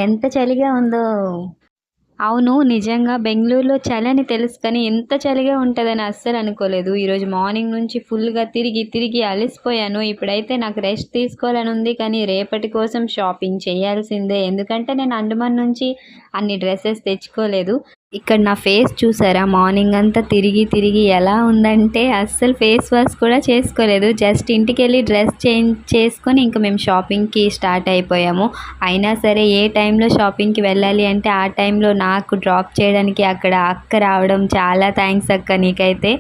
ఎంత చలిగా ఉందో. అవును. నిజంగా బెంగుళూరులో చలని తెలుసు కానీ ఇంత చలిగా ఉంటదని అస్సలు అనుకోలేదు. ఈరోజు మార్నింగ్ నుంచి ఫుల్‌గా తిరిగి అలసిపోయాను. ఇప్పుడైతే నాకు రెస్ట్ తీసుకోవాలని ఉంది కానీ రేపటి కోసం షాపింగ్ చేయాల్సిందే. ఎందుకంటే నేను అండమాన్ నుంచి అన్ని డ్రెసెస్ తెచ్చుకోలేదు. ఇక్కడ నా ఫేస్ చూసారా మార్నింగ్ అంతా తిరిగి ఎలా ఉందంటే అస్సలు ఫేస్ వాష్ కూడా చేసుకోలేదు. జస్ట్ ఇంటికెళ్ళి డ్రెస్ చేంజ్ చేసుకొని ఇంక మేము షాపింగ్‌కి స్టార్ట్ అయిపోయాము. అయినా సరే ఏ టైంలో షాపింగ్‌కి వెళ్ళాలి అంటే ఆ టైంలో నాకు డ్రాప్ చేయడానికి అక్కడ అక్క రావడం చాలా థ్యాంక్స్ అక్క నీకైతే.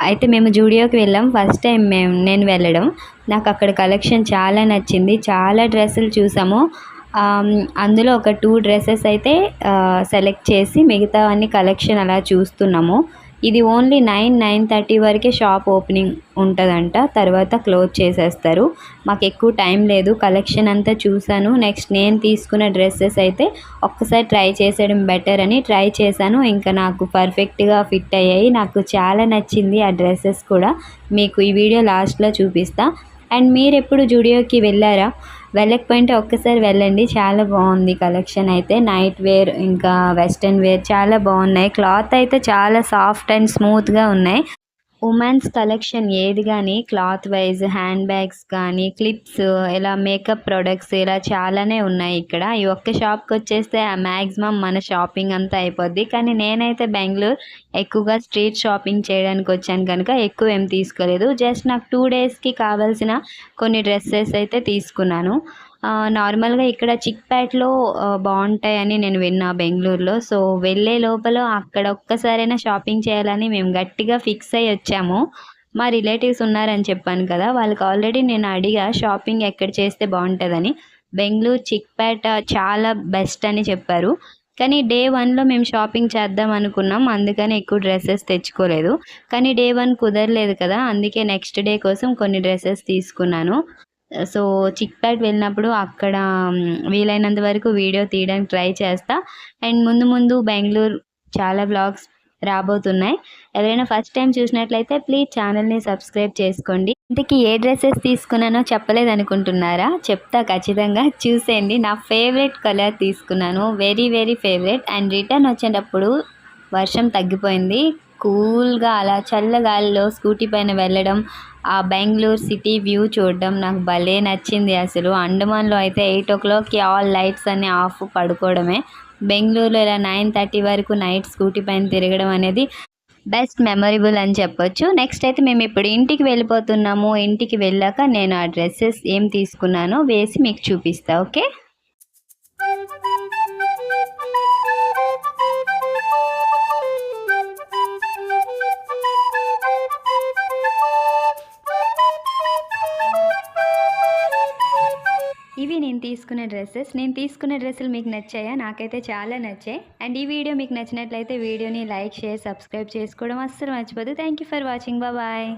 అయితే మేము జూడియోకి వెళ్ళాం. ఫస్ట్ టైం నేను వెళ్ళడం. నాకు అక్కడ కలెక్షన్ చాలా నచ్చింది. చాలా డ్రెస్సులు చూసాము. అందులో ఒక 2 డ్రెస్సెస్ అయితే సెలెక్ట్ చేసి మిగతావన్నీ కలెక్షన్ అలా చూస్తున్నాము. ఇది ఓన్లీ 9:30 వరకే షాప్ ఓపెనింగ్ ఉంటుందంట. తర్వాత క్లోజ్ చేసేస్తారు. మాకు ఎక్కువ టైం లేదు. కలెక్షన్ అంతా చూశాను. నెక్స్ట్ నేను తీసుకున్న డ్రెస్సెస్ అయితే ఒక్కసారి ట్రై చేసేయడం బెటర్ అని ట్రై చేశాను. ఇంకా నాకు పర్ఫెక్ట్‌గా ఫిట్ అయ్యాయి. నాకు చాలా నచ్చింది ఆ డ్రెస్సెస్ కూడా. మీకు ఈ వీడియో లాస్ట్‌లో చూపిస్తా. అండ్ మీరెప్పుడు జూడియోకి వెళ్ళారా? వెళ్ళకపోయింటే ఒక్కసారి వెళ్ళండి. చాలా బాగుంది కలెక్షన్ అయితే. నైట్ వేర్ ఇంకా వెస్ట్రన్ వేర్ చాలా బాగున్నాయి. క్లాత్ అయితే చాలా సాఫ్ట్ అండ్ స్మూత్గా ఉన్నాయి. ఉమెన్స్ కలెక్షన్ ఏది కానీ క్లాత్ వైజ్ హ్యాండ్ బ్యాగ్స్ కానీ క్లిప్స్ ఇలా మేకప్ ప్రొడక్ట్స్ ఇలా చాలానే ఉన్నాయి ఇక్కడ. ఈ ఒక్క షాప్కి వచ్చేస్తే మ్యాక్సిమం మన షాపింగ్ అంతా అయిపోద్ది. కానీ నేనైతే బెంగళూరు ఎక్కువగా స్ట్రీట్ షాపింగ్ చేయడానికి వచ్చాను కనుక ఎక్కువ ఏం తీసుకోలేదు. జస్ట్ నాకు 2 డేస్కి కావాల్సిన కొన్ని డ్రెస్సెస్ అయితే తీసుకున్నాను. నార్మల్గా ఇక్కడ చిక్పేటలో బాగుంటాయని నేను విన్నా బెంగళూరులో. సో వెళ్ళే లోపల అక్కడ ఒక్కసారైనా షాపింగ్ చేయాలని మేము గట్టిగా ఫిక్స్ అయ్యి వచ్చాము. మా రిలేటివ్స్ ఉన్నారని చెప్పాను కదా, వాళ్ళకి ఆల్రెడీ నేను అడిగా షాపింగ్ ఎక్కడ చేస్తే బాగుంటుందని. బెంగళూరు చిక్పేట చాలా బెస్ట్ అని చెప్పారు. కానీ డే 1లో మేము షాపింగ్ చేద్దాం అనుకున్నాం. అందుకని ఎక్కువ డ్రెస్సెస్ తెచ్చుకోలేదు. కానీ డే 1 కుదరలేదు కదా, అందుకే నెక్స్ట్ డే కోసం కొన్ని డ్రెస్సెస్ తీసుకున్నాను. సో చిక్పేట్ వెళ్ళినప్పుడు అక్కడ వీలైనంత వరకు వీడియో తీయడానికి ట్రై చేస్తా. అండ్ ముందు బెంగళూరు చాలా వ్లాగ్స్ రాబోతున్నాయి. ఎవరైనా ఫస్ట్ టైం చూసినట్లయితే ప్లీజ్ ఛానల్ని సబ్స్క్రైబ్ చేసుకోండి. ఇంటికి ఏ డ్రెస్సెస్ తీసుకున్నానో చెప్పలేదు అనుకుంటున్నారా? చెప్తా ఖచ్చితంగా, చూసేయండి. నా ఫేవరెట్ కలర్ తీసుకున్నాను, వెరీ ఫేవరెట్. అండ్ రిటర్న్ వచ్చేటప్పుడు వర్షం తగ్గిపోయింది. కూల్గా అలా చల్లగాలిలో స్కూటీ పైన వెళ్ళడం, ఆ బెంగళూరు సిటీ వ్యూ చూడడం నాకు భలే నచ్చింది. అసలు అండమాన్లో అయితే 8 o'clockకి ఆల్ లైట్స్ అన్నీ ఆఫ్, పడుకోవడమే. బెంగళూరులో ఇలా 9:30 వరకు నైట్ స్కూటీ పైన తిరగడం అనేది బెస్ట్ మెమొరబుల్ అని చెప్పొచ్చు. నెక్స్ట్ అయితే మేము ఇప్పుడు ఇంటికి వెళ్ళిపోతున్నాము. ఇంటికి వెళ్ళాక నేను ఆ డ్రెస్సెస్ ఏం తీసుకున్నానో వేసి మీకు చూపిస్తా. ఓకే. ఇవి నేను తీసుకున్న డ్రెస్సెస్. నేను తీసుకున్న డ్రెస్సులు మీకు నచ్చాయా? నాకైతే చాలా నచ్చాయి. అండ్ ఈ వీడియో మీకు నచ్చినట్లయితే వీడియోని లైక్, షేర్, సబ్స్క్రైబ్ చేసుకోవడం అస్సలు మర్చిపోద్దు. Thank you for watching. Bye.